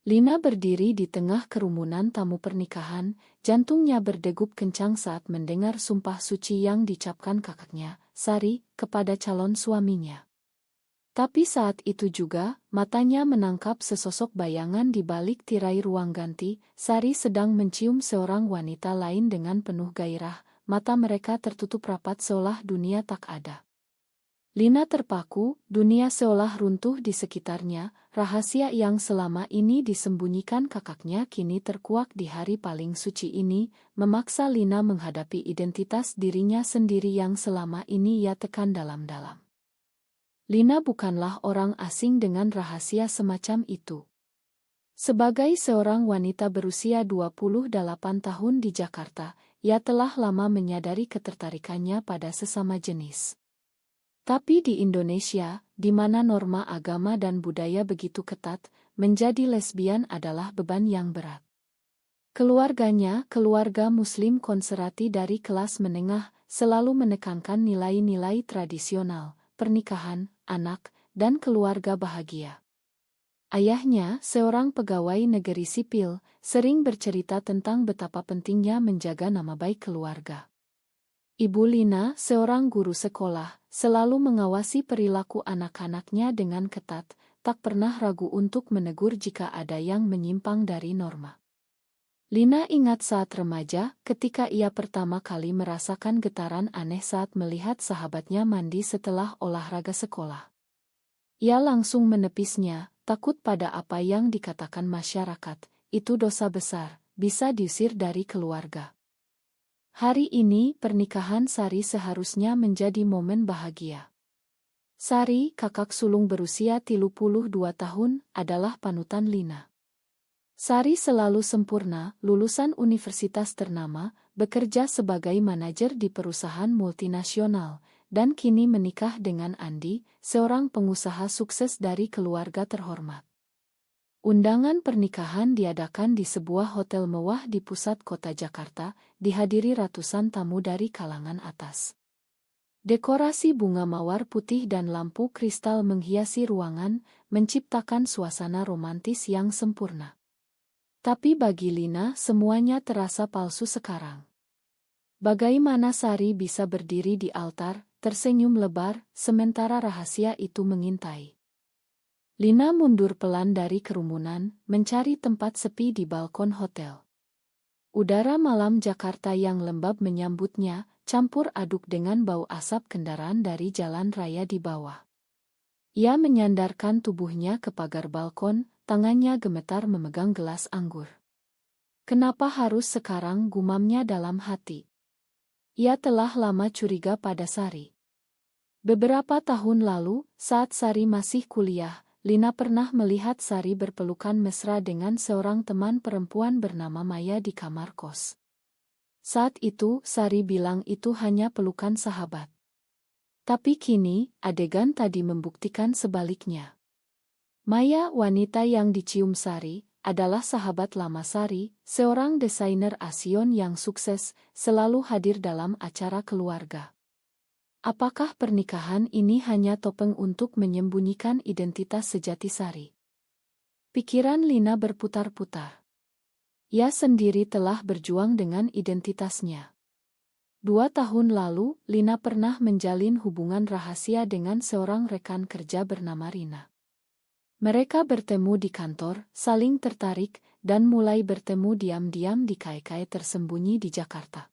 Lina berdiri di tengah kerumunan tamu pernikahan, jantungnya berdegup kencang saat mendengar sumpah suci yang dicapkan kakaknya, Sari, kepada calon suaminya. Tapi saat itu juga, matanya menangkap sesosok bayangan di balik tirai ruang ganti. Sari sedang mencium seorang wanita lain dengan penuh gairah, mata mereka tertutup rapat seolah dunia tak ada. Lina terpaku, dunia seolah runtuh di sekitarnya, rahasia yang selama ini disembunyikan kakaknya kini terkuak di hari paling suci ini, memaksa Lina menghadapi identitas dirinya sendiri yang selama ini ia tekan dalam-dalam. Lina bukanlah orang asing dengan rahasia semacam itu. Sebagai seorang wanita berusia 28 tahun di Jakarta, ia telah lama menyadari ketertarikannya pada sesama jenis. Tapi di Indonesia, di mana norma agama dan budaya begitu ketat, menjadi lesbian adalah beban yang berat. Keluarganya, keluarga Muslim konservatif dari kelas menengah, selalu menekankan nilai-nilai tradisional, pernikahan, anak, dan keluarga bahagia. Ayahnya, seorang pegawai negeri sipil, sering bercerita tentang betapa pentingnya menjaga nama baik keluarga. Ibu Lina, seorang guru sekolah, selalu mengawasi perilaku anak-anaknya dengan ketat, tak pernah ragu untuk menegur jika ada yang menyimpang dari norma. Lina ingat saat remaja, ketika ia pertama kali merasakan getaran aneh saat melihat sahabatnya mandi setelah olahraga sekolah. Ia langsung menepisnya, takut pada apa yang dikatakan masyarakat, itu dosa besar, bisa diusir dari keluarga. Hari ini, pernikahan Sari seharusnya menjadi momen bahagia. Sari, kakak sulung berusia 32 tahun, adalah panutan Lina. Sari selalu sempurna, lulusan universitas ternama, bekerja sebagai manajer di perusahaan multinasional, dan kini menikah dengan Andi, seorang pengusaha sukses dari keluarga terhormat. Undangan pernikahan diadakan di sebuah hotel mewah di pusat kota Jakarta, dihadiri ratusan tamu dari kalangan atas. Dekorasi bunga mawar putih dan lampu kristal menghiasi ruangan, menciptakan suasana romantis yang sempurna. Tapi bagi Lina, semuanya terasa palsu sekarang. Bagaimana Sari bisa berdiri di altar, tersenyum lebar, sementara rahasia itu mengintai? Lina mundur pelan dari kerumunan, mencari tempat sepi di balkon hotel. Udara malam Jakarta yang lembab menyambutnya, campur aduk dengan bau asap kendaraan dari jalan raya di bawah. Ia menyandarkan tubuhnya ke pagar balkon, tangannya gemetar memegang gelas anggur. Kenapa harus sekarang, gumamnya dalam hati. Ia telah lama curiga pada Sari. Beberapa tahun lalu, saat Sari masih kuliah, Lina pernah melihat Sari berpelukan mesra dengan seorang teman perempuan bernama Maya di kamar kos. Saat itu, Sari bilang itu hanya pelukan sahabat. Tapi kini, adegan tadi membuktikan sebaliknya. Maya, wanita yang dicium Sari, adalah sahabat lama Sari, seorang desainer Asion yang sukses, selalu hadir dalam acara keluarga. Apakah pernikahan ini hanya topeng untuk menyembunyikan identitas sejati Sari? Pikiran Lina berputar-putar. Ia sendiri telah berjuang dengan identitasnya. 2 tahun lalu, Lina pernah menjalin hubungan rahasia dengan seorang rekan kerja bernama Rina. Mereka bertemu di kantor, saling tertarik, dan mulai bertemu diam-diam di kai-kai tersembunyi di Jakarta.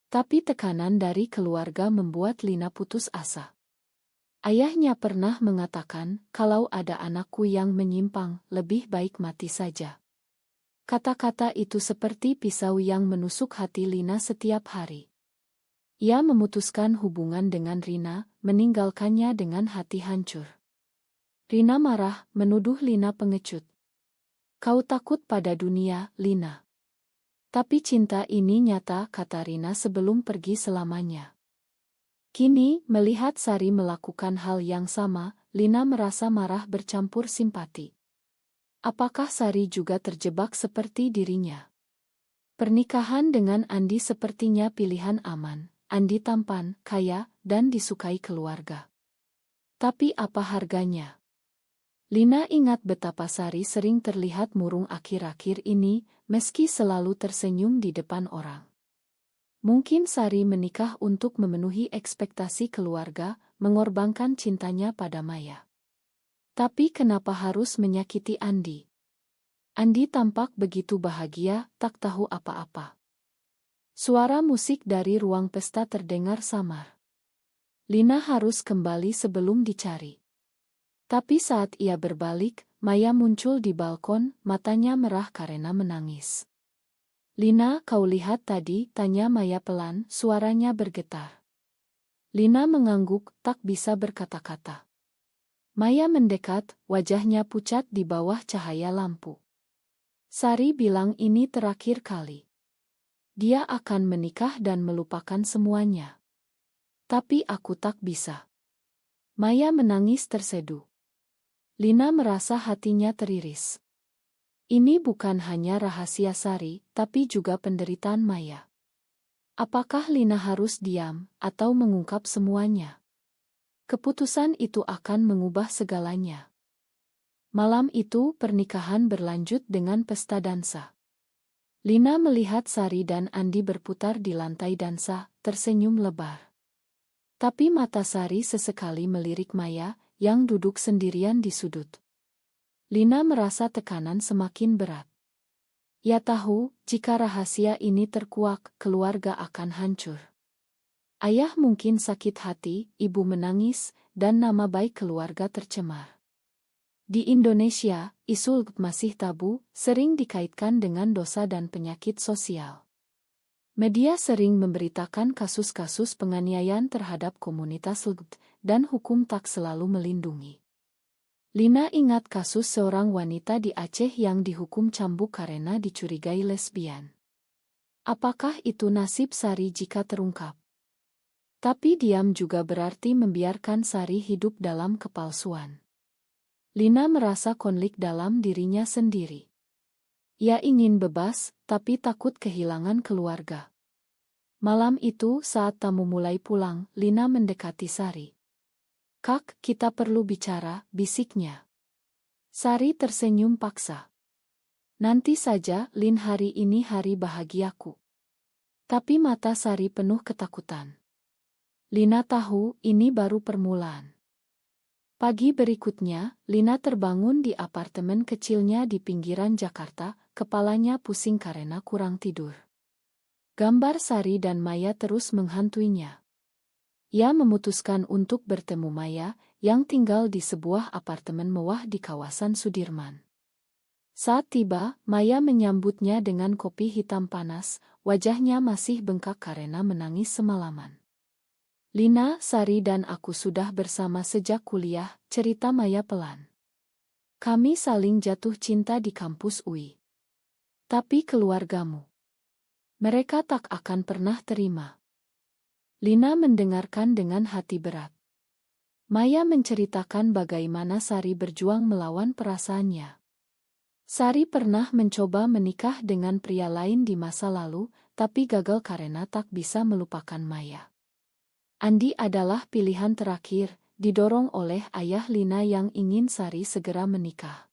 Tapi tekanan dari keluarga membuat Lina putus asa. Ayahnya pernah mengatakan, kalau ada anakku yang menyimpang, lebih baik mati saja. Kata-kata itu seperti pisau yang menusuk hati Lina setiap hari. Ia memutuskan hubungan dengan Rina, meninggalkannya dengan hati hancur. Rina marah, menuduh Lina pengecut. Kau takut pada dunia, Lina. Tapi cinta ini nyata, kata Rina sebelum pergi selamanya. Kini, melihat Sari melakukan hal yang sama, Lina merasa marah bercampur simpati. Apakah Sari juga terjebak seperti dirinya? Pernikahan dengan Andi sepertinya pilihan aman. Andi tampan, kaya, dan disukai keluarga. Tapi apa harganya? Lina ingat betapa Sari sering terlihat murung akhir-akhir ini, meski selalu tersenyum di depan orang. Mungkin Sari menikah untuk memenuhi ekspektasi keluarga, mengorbankan cintanya pada Maya. Tapi kenapa harus menyakiti Andi? Andi tampak begitu bahagia, tak tahu apa-apa. Suara musik dari ruang pesta terdengar samar. Lina harus kembali sebelum dicari. Tapi saat ia berbalik, Maya muncul di balkon, matanya merah karena menangis. "Lina, kau lihat tadi?" tanya Maya pelan, suaranya bergetar. Lina mengangguk, tak bisa berkata-kata. Maya mendekat, wajahnya pucat di bawah cahaya lampu. Sari bilang ini terakhir kali. Dia akan menikah dan melupakan semuanya. Tapi aku tak bisa. Maya menangis terseduh. Lina merasa hatinya teriris. Ini bukan hanya rahasia Sari, tapi juga penderitaan Maya. Apakah Lina harus diam, atau mengungkap semuanya? Keputusan itu akan mengubah segalanya. Malam itu pernikahan berlanjut dengan pesta dansa. Lina melihat Sari dan Andi berputar di lantai dansa, tersenyum lebar. Tapi mata Sari sesekali melirik Maya, yang duduk sendirian di sudut. Lina merasa tekanan semakin berat. Ia tahu, jika rahasia ini terkuak, keluarga akan hancur. Ayah mungkin sakit hati, ibu menangis, dan nama baik keluarga tercemar. Di Indonesia, isu LGBT masih tabu, sering dikaitkan dengan dosa dan penyakit sosial. Media sering memberitakan kasus-kasus penganiayaan terhadap komunitas LGBT, dan hukum tak selalu melindungi. Lina ingat kasus seorang wanita di Aceh yang dihukum cambuk karena dicurigai lesbian. Apakah itu nasib Sari jika terungkap? Tapi diam juga berarti membiarkan Sari hidup dalam kepalsuan. Lina merasa konflik dalam dirinya sendiri. Ia ingin bebas, tapi takut kehilangan keluarga. Malam itu saat tamu mulai pulang, Lina mendekati Sari. "Kak, kita perlu bicara," bisiknya. Sari tersenyum paksa. "Nanti saja, Lin, hari ini hari bahagiaku." Tapi mata Sari penuh ketakutan. Lina tahu, ini baru permulaan. Pagi berikutnya, Lina terbangun di apartemen kecilnya di pinggiran Jakarta, kepalanya pusing karena kurang tidur. Gambar Sari dan Maya terus menghantuinya. Ia memutuskan untuk bertemu Maya, yang tinggal di sebuah apartemen mewah di kawasan Sudirman. Saat tiba, Maya menyambutnya dengan kopi hitam panas, wajahnya masih bengkak karena menangis semalaman. "Lina, Sari dan aku sudah bersama sejak kuliah," cerita Maya pelan. "Kami saling jatuh cinta di kampus UI. Tapi keluargamu, mereka tak akan pernah terima." Lina mendengarkan dengan hati berat. Maya menceritakan bagaimana Sari berjuang melawan perasaannya. Sari pernah mencoba menikah dengan pria lain di masa lalu, tapi gagal karena tak bisa melupakan Maya. Andi adalah pilihan terakhir, didorong oleh ayah Lina yang ingin Sari segera menikah.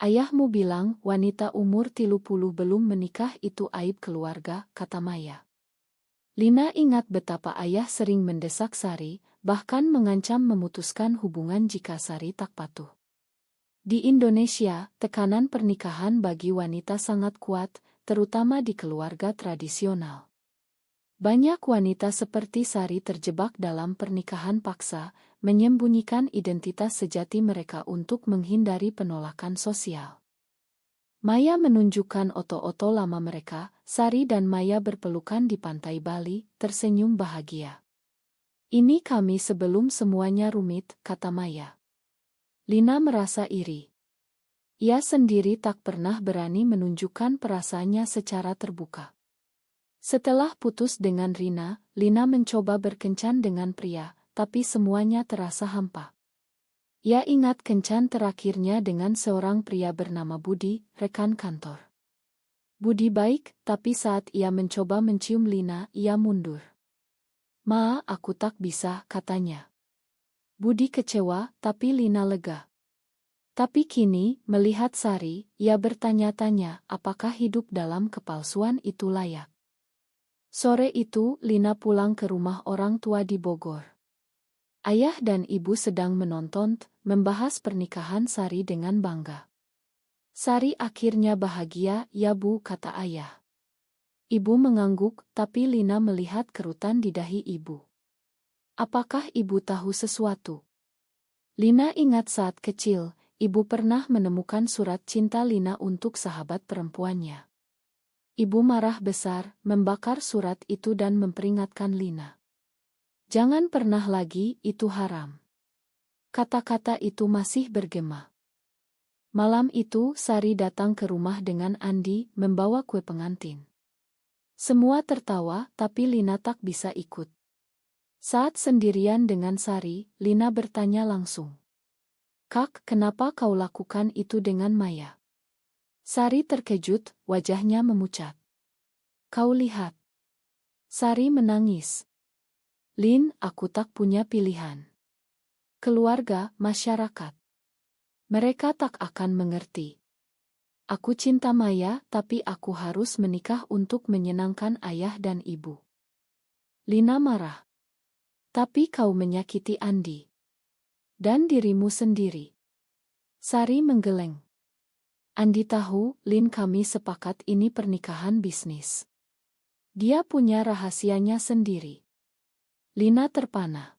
"Ayahmu bilang wanita umur 30 belum menikah itu aib keluarga," kata Maya. Lina ingat betapa ayah sering mendesak Sari, bahkan mengancam memutuskan hubungan jika Sari tak patuh. Di Indonesia, tekanan pernikahan bagi wanita sangat kuat, terutama di keluarga tradisional. Banyak wanita seperti Sari terjebak dalam pernikahan paksa, menyembunyikan identitas sejati mereka untuk menghindari penolakan sosial. Maya menunjukkan oto-oto lama mereka. Sari dan Maya berpelukan di pantai Bali, tersenyum bahagia. "Ini kami sebelum semuanya rumit," kata Maya. Lina merasa iri. Ia sendiri tak pernah berani menunjukkan perasaannya secara terbuka. Setelah putus dengan Rina, Lina mencoba berkencan dengan pria, tapi semuanya terasa hampa. Ia ingat kencan terakhirnya dengan seorang pria bernama Budi, rekan kantor. Budi baik, tapi saat ia mencoba mencium Lina, ia mundur. "Ma, aku tak bisa," katanya. Budi kecewa, tapi Lina lega. Tapi kini, melihat Sari, ia bertanya-tanya apakah hidup dalam kepalsuan itu layak. Sore itu, Lina pulang ke rumah orang tua di Bogor. Ayah dan ibu sedang menonton, membahas pernikahan Sari dengan bangga. Sari akhirnya bahagia, ya Bu, kata ayah. Ibu mengangguk, tapi Lina melihat kerutan di dahi ibu. Apakah ibu tahu sesuatu? Lina ingat saat kecil, ibu pernah menemukan surat cinta Lina untuk sahabat perempuannya. Ibu marah besar, membakar surat itu dan memperingatkan Lina. Jangan pernah lagi, itu haram. Kata-kata itu masih bergema. Malam itu, Sari datang ke rumah dengan Andi, membawa kue pengantin. Semua tertawa, tapi Lina tak bisa ikut. Saat sendirian dengan Sari, Lina bertanya langsung. Kak, kenapa kau lakukan itu dengan Maya? Sari terkejut, wajahnya memucat. Kau lihat. Sari menangis. Lin, aku tak punya pilihan. Keluarga, masyarakat. Mereka tak akan mengerti. Aku cinta Maya, tapi aku harus menikah untuk menyenangkan ayah dan ibu. Lina marah. Tapi kau menyakiti Andi. Dan dirimu sendiri. Sari menggeleng. Andi tahu, Lin, kami sepakat ini pernikahan bisnis. Dia punya rahasianya sendiri. Lina terpana.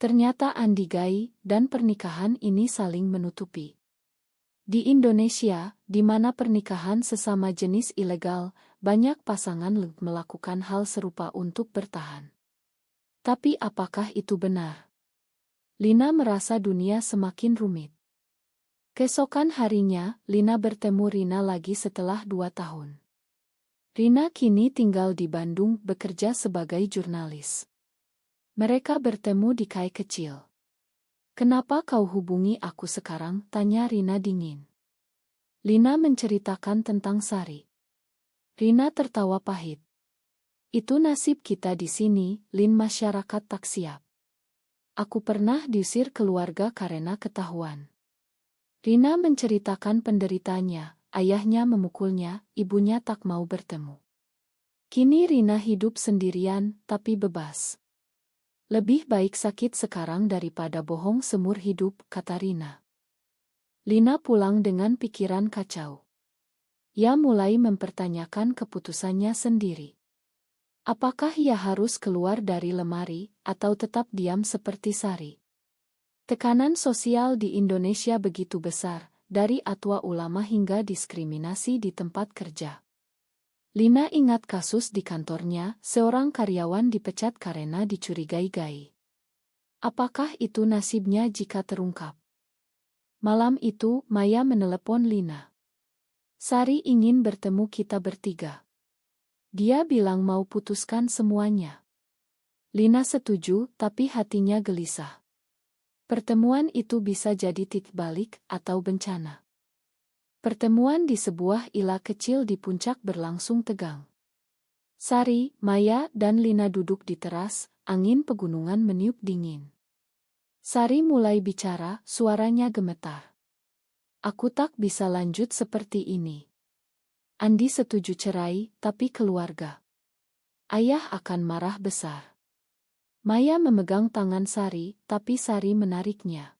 Ternyata Andi gay, dan pernikahan ini saling menutupi. Di Indonesia, di mana pernikahan sesama jenis ilegal, banyak pasangan melakukan hal serupa untuk bertahan. Tapi apakah itu benar? Lina merasa dunia semakin rumit. Keesokan harinya, Lina bertemu Rina lagi setelah 2 tahun. Rina kini tinggal di Bandung bekerja sebagai jurnalis. Mereka bertemu di kai kecil. Kenapa kau hubungi aku sekarang? Tanya Rina dingin. Lina menceritakan tentang Sari. Rina tertawa pahit. Itu nasib kita di sini, Lin, masyarakat tak siap. Aku pernah diusir keluarga karena ketahuan. Rina menceritakan penderitanya, ayahnya memukulnya, ibunya tak mau bertemu. Kini Rina hidup sendirian, tapi bebas. Lebih baik sakit sekarang daripada bohong seumur hidup, kata Rina. Lina pulang dengan pikiran kacau. Ia mulai mempertanyakan keputusannya sendiri. Apakah ia harus keluar dari lemari, atau tetap diam seperti Sari? Tekanan sosial di Indonesia begitu besar, dari fatwa ulama hingga diskriminasi di tempat kerja. Lina ingat kasus di kantornya, seorang karyawan dipecat karena dicurigai-gai. Apakah itu nasibnya jika terungkap? Malam itu, Maya menelepon Lina. Sari ingin bertemu kita bertiga. Dia bilang mau putuskan semuanya. Lina setuju, tapi hatinya gelisah. Pertemuan itu bisa jadi titik balik atau bencana. Pertemuan di sebuah ila kecil di puncak berlangsung tegang. Sari, Maya, dan Lina duduk di teras, angin pegunungan meniup dingin. Sari mulai bicara, suaranya gemetar. Aku tak bisa lanjut seperti ini. Andi setuju cerai, tapi keluarga. Ayah akan marah besar. Maya memegang tangan Sari, tapi Sari menariknya.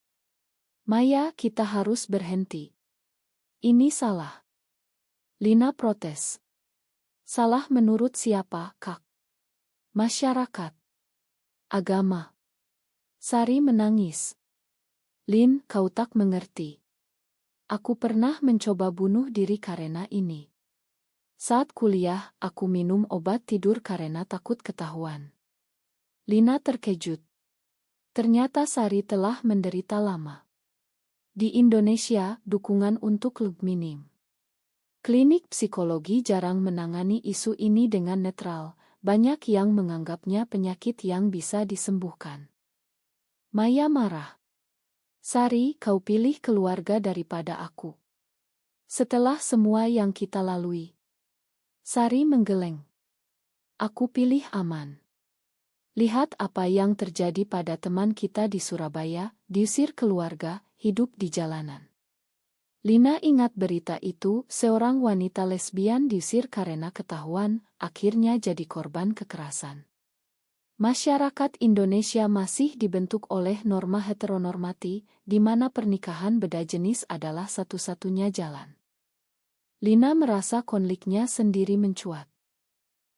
Maya, kita harus berhenti. Ini salah. Lina protes. Salah menurut siapa, Kak? Masyarakat. Agama. Sari menangis. Lin, kau tak mengerti. Aku pernah mencoba bunuh diri karena ini. Saat kuliah, aku minum obat tidur karena takut ketahuan. Lina terkejut. Ternyata Sari telah menderita lama. Di Indonesia, dukungan untuk minim. Klinik psikologi jarang menangani isu ini dengan netral, banyak yang menganggapnya penyakit yang bisa disembuhkan. Maya marah. Sari, kau pilih keluarga daripada aku. Setelah semua yang kita lalui. Sari menggeleng. Aku pilih aman. Lihat apa yang terjadi pada teman kita di Surabaya, diusir keluarga, hidup di jalanan. Lina ingat berita itu, seorang wanita lesbian diusir karena ketahuan, akhirnya jadi korban kekerasan. Masyarakat Indonesia masih dibentuk oleh norma heteronormati, di mana pernikahan beda jenis adalah satu-satunya jalan. Lina merasa konfliknya sendiri mencuat.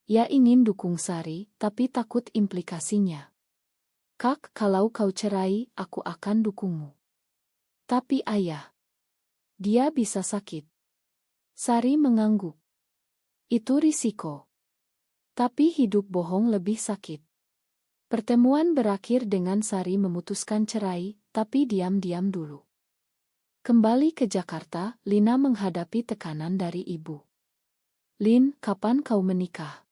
Ia ingin dukung Sari, tapi takut implikasinya. Kak, kalau kau cerai, aku akan dukungmu. Tapi ayah, dia bisa sakit. Sari mengangguk. Itu risiko. Tapi hidup bohong lebih sakit. Pertemuan berakhir dengan Sari memutuskan cerai, tapi diam-diam dulu. Kembali ke Jakarta, Lina menghadapi tekanan dari ibu. Lin, kapan kau menikah?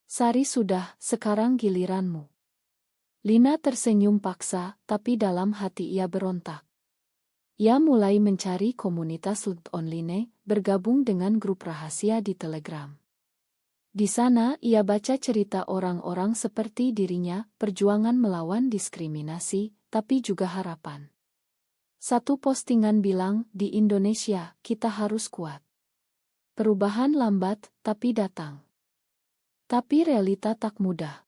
Sari sudah, sekarang giliranmu. Lina tersenyum paksa, tapi dalam hati ia berontak. Ia mulai mencari komunitas online, bergabung dengan grup rahasia di Telegram. Di sana, ia baca cerita orang-orang seperti dirinya, perjuangan melawan diskriminasi, tapi juga harapan. Satu postingan bilang, di Indonesia, kita harus kuat. Perubahan lambat, tapi datang. Tapi realita tak mudah.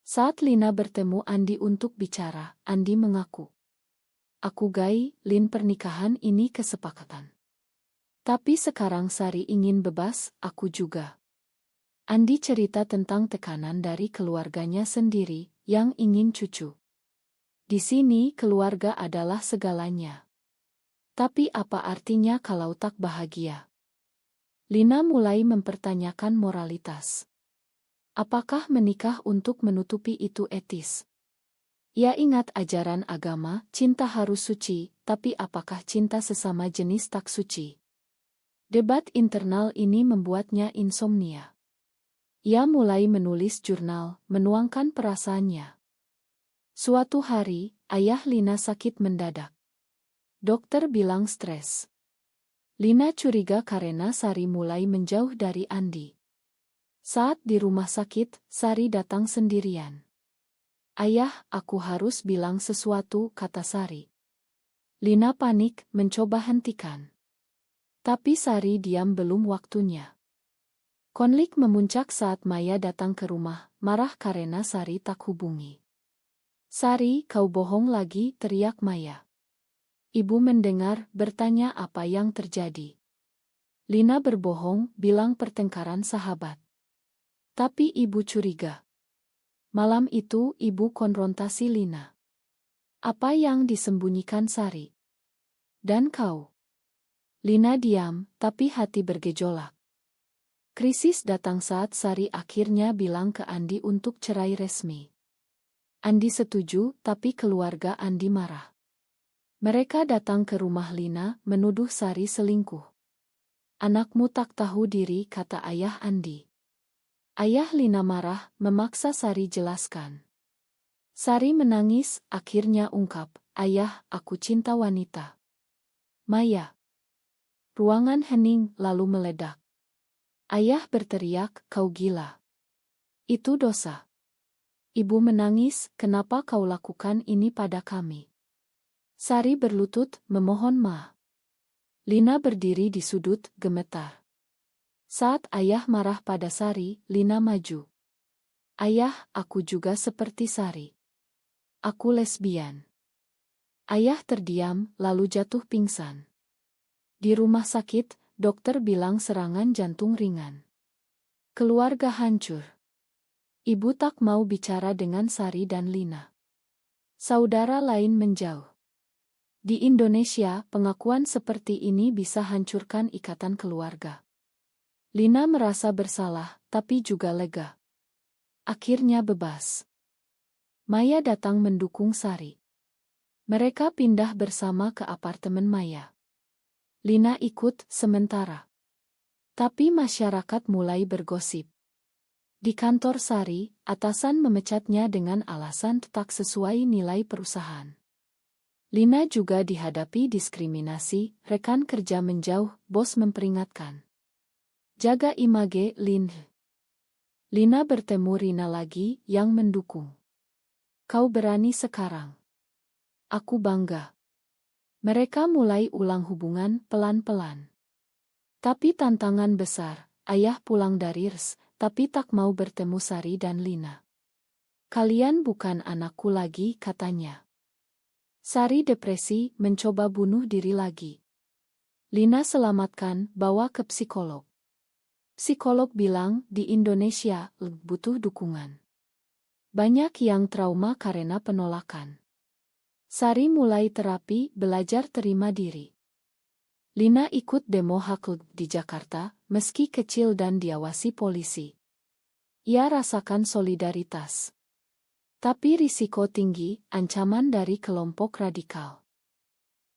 Saat Lina bertemu Andi untuk bicara, Andi mengaku. Aku gay, Lin, pernikahan ini kesepakatan. Tapi sekarang Sari ingin bebas, aku juga. Andi cerita tentang tekanan dari keluarganya sendiri, yang ingin cucu. Di sini keluarga adalah segalanya. Tapi apa artinya kalau tak bahagia? Lina mulai mempertanyakan moralitas. Apakah menikah untuk menutupi itu etis? Ia ingat ajaran agama, cinta harus suci, tapi apakah cinta sesama jenis tak suci? Debat internal ini membuatnya insomnia. Ia mulai menulis jurnal, menuangkan perasaannya. Suatu hari, ayah Lina sakit mendadak. Dokter bilang stres. Lina curiga karena Sari mulai menjauh dari Andi. Saat di rumah sakit, Sari datang sendirian. Ayah, aku harus bilang sesuatu, kata Sari. Lina panik, mencoba hentikan. Tapi Sari diam, belum waktunya. Konflik memuncak saat Maya datang ke rumah, marah karena Sari tak hubungi. Sari, kau bohong lagi, teriak Maya. Ibu mendengar, bertanya apa yang terjadi. Lina berbohong, bilang pertengkaran sahabat. Tapi ibu curiga. Malam itu, ibu konfrontasi Lina. Apa yang disembunyikan Sari? Dan kau? Lina diam, tapi hati bergejolak. Krisis datang saat Sari akhirnya bilang ke Andi untuk cerai resmi. Andi setuju, tapi keluarga Andi marah. Mereka datang ke rumah Lina, menuduh Sari selingkuh. Anakmu tak tahu diri, kata ayah Andi. Ayah Lina marah, memaksa Sari jelaskan. Sari menangis, akhirnya ungkap, ayah, aku cinta wanita. Maya. Ruangan hening, lalu meledak. Ayah berteriak, kau gila. Itu dosa. Ibu menangis, kenapa kau lakukan ini pada kami? Sari berlutut, memohon maaf. Lina berdiri di sudut, gemetar. Saat ayah marah pada Sari, Lina maju. Ayah, aku juga seperti Sari. Aku lesbian. Ayah terdiam, lalu jatuh pingsan. Di rumah sakit, dokter bilang serangan jantung ringan. Keluarga hancur. Ibu tak mau bicara dengan Sari dan Lina. Saudara lain menjauh. Di Indonesia, pengakuan seperti ini bisa hancurkan ikatan keluarga. Lina merasa bersalah, tapi juga lega. Akhirnya bebas. Maya datang mendukung Sari. Mereka pindah bersama ke apartemen Maya. Lina ikut sementara. Tapi masyarakat mulai bergosip. Di kantor Sari, atasan memecatnya dengan alasan tak sesuai nilai perusahaan. Lina juga dihadapi diskriminasi, rekan kerja menjauh, bos memperingatkan. Jaga image, Lin. Lina bertemu Rina lagi, yang mendukung. Kau berani sekarang. Aku bangga. Mereka mulai ulang hubungan pelan-pelan. Tapi tantangan besar, ayah pulang dari RS, tapi tak mau bertemu Sari dan Lina. Kalian bukan anakku lagi, katanya. Sari depresi, mencoba bunuh diri lagi. Lina selamatkan, bawa ke psikolog. Psikolog bilang, di Indonesia, butuh dukungan. Banyak yang trauma karena penolakan. Sari mulai terapi, belajar terima diri. Lina ikut demo hak di Jakarta, meski kecil dan diawasi polisi. Ia rasakan solidaritas. Tapi risiko tinggi, ancaman dari kelompok radikal.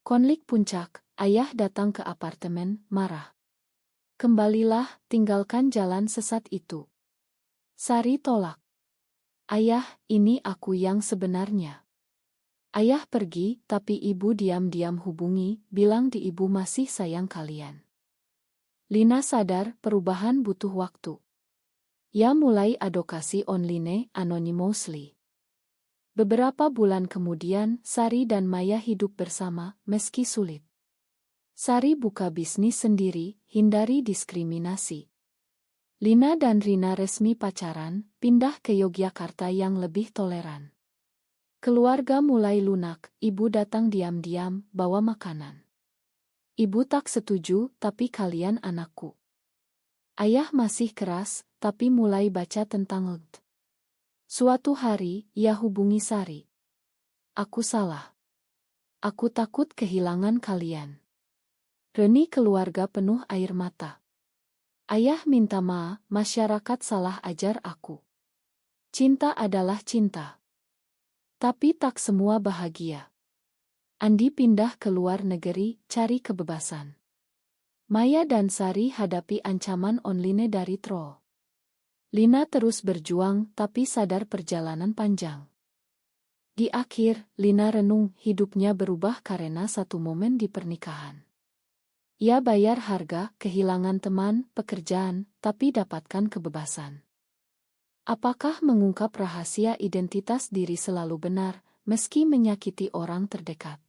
Konflik puncak, ayah datang ke apartemen, marah. Kembalilah, tinggalkan jalan sesat itu. Sari tolak. Ayah, ini aku yang sebenarnya. Ayah pergi, tapi ibu diam-diam hubungi, bilang di ibu masih sayang kalian. Lina sadar perubahan butuh waktu. Ia mulai advokasi online anonymously. Beberapa bulan kemudian, Sari dan Maya hidup bersama, meski sulit. Sari buka bisnis sendiri, hindari diskriminasi. Lina dan Rina resmi pacaran, pindah ke Yogyakarta yang lebih toleran. Keluarga mulai lunak, ibu datang diam-diam, bawa makanan. Ibu tak setuju, tapi kalian anakku. Ayah masih keras, tapi mulai baca tentang LGBTQ. Suatu hari, ia hubungi Sari. Aku salah. Aku takut kehilangan kalian. Reni keluarga penuh air mata. Ayah minta maaf, masyarakat salah ajar aku. Cinta adalah cinta. Tapi tak semua bahagia. Andi pindah ke luar negeri, cari kebebasan. Maya dan Sari hadapi ancaman online dari troll. Lina terus berjuang, tapi sadar perjalanan panjang. Di akhir, Lina renung, hidupnya berubah karena satu momen di pernikahan. Ia bayar harga, kehilangan teman, pekerjaan, tapi dapatkan kebebasan. Apakah mengungkap rahasia identitas diri selalu benar, meski menyakiti orang terdekat?